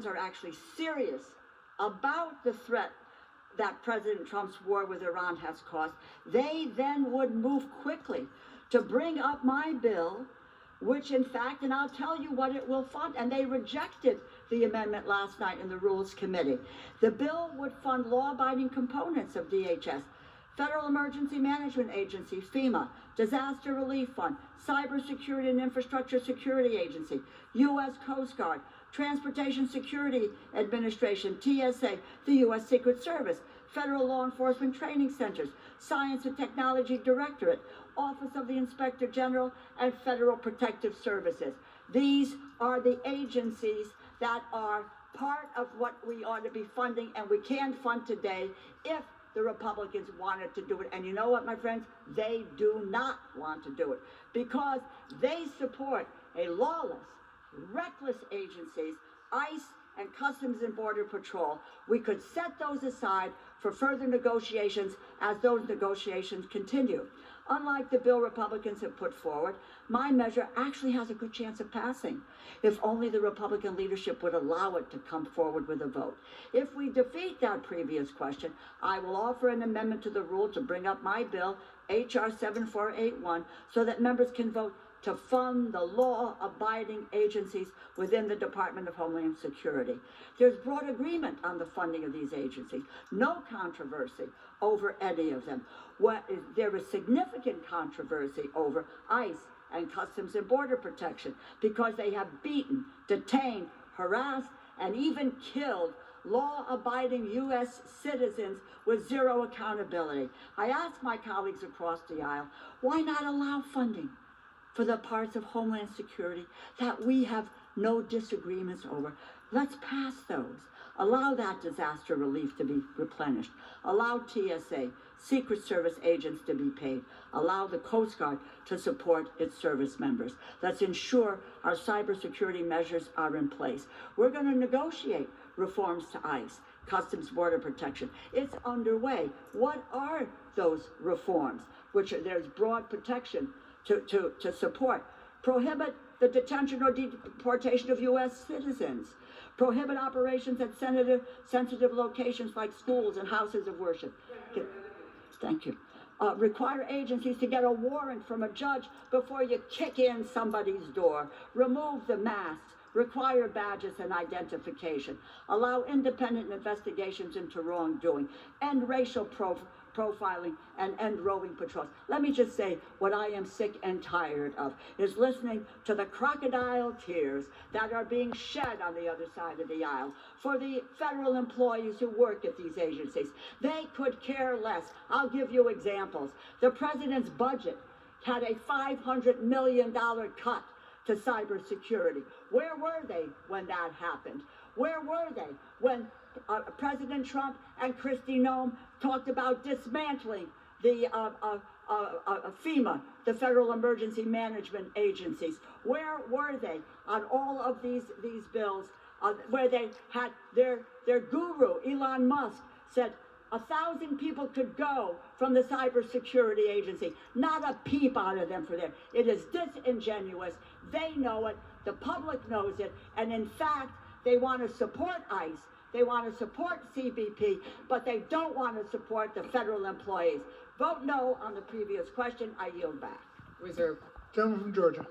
are actually serious about the threat that President Trump's war with Iran has caused, they then would move quickly to bring up my bill, which in fact, and I'll tell you what it will fund, and they rejected the amendment last night in the Rules Committee. The bill would fund law-abiding components of DHS, Federal Emergency Management Agency, FEMA, Disaster Relief Fund, Cybersecurity and Infrastructure Security Agency, U.S. Coast Guard, Transportation Security Administration, TSA, the U.S. Secret Service, Federal Law Enforcement Training Centers, Science and Technology Directorate, Office of the Inspector General, and Federal Protective Services. These are the agencies that are part of what we ought to be funding, and we can fund today if the Republicans wanted to do it. And you know what, my friends? They do not want to do it because they support a lawless, reckless agencies, ICE and Customs and Border Patrol. We could set those aside for further negotiations as those negotiations continue. Unlike the bill Republicans have put forward, my measure actually has a good chance of passing, if only the Republican leadership would allow it to come forward with a vote. If we defeat that previous question, I will offer an amendment to the rule to bring up my bill, H.R. 7481, so that members can vote to fund the law-abiding agencies within the Department of Homeland Security. There's broad agreement on the funding of these agencies. No controversy over any of them. There is significant controversy over ICE and Customs and Border Protection because they have beaten, detained, harassed, and even killed law-abiding U.S. citizens with zero accountability. I ask my colleagues across the aisle, why not allow funding for the parts of Homeland Security that we have no disagreements over? Let's pass those. Allow that disaster relief to be replenished. Allow TSA, Secret Service agents to be paid. Allow the Coast Guard to support its service members. Let's ensure our cybersecurity measures are in place. We're going to negotiate reforms to ICE, Customs Border Protection. It's underway. What are those reforms? There's broad protection to support. Prohibit the detention or deportation of U.S. citizens. Prohibit operations at sensitive locations like schools and houses of worship. Thank you. Require agencies to get a warrant from a judge before you kick in somebody's door. Remove the masks. Require badges and identification. Allow independent investigations into wrongdoing. End racial profiling and end roving patrols. Let me just say what I am sick and tired of is listening to the crocodile tears that are being shed on the other side of the aisle for the federal employees who work at these agencies. They could care less. I'll give you examples. The president's budget had a $500 million cut to cybersecurity. Where were they when that happened? Where were they when President Trump and Kristi Noem talked about dismantling the FEMA, the Federal Emergency Management Agencies? Where were they on all of these bills where they had their guru, Elon Musk, said 1,000 people could go from the cybersecurity agency. Not a peep out of them for there. It is disingenuous. They know it. The public knows it. And in fact, they want to support ICE. They want to support CBP, but they don't want to support the federal employees. Vote no on the previous question. I yield back. Reserve. Gentleman from Georgia.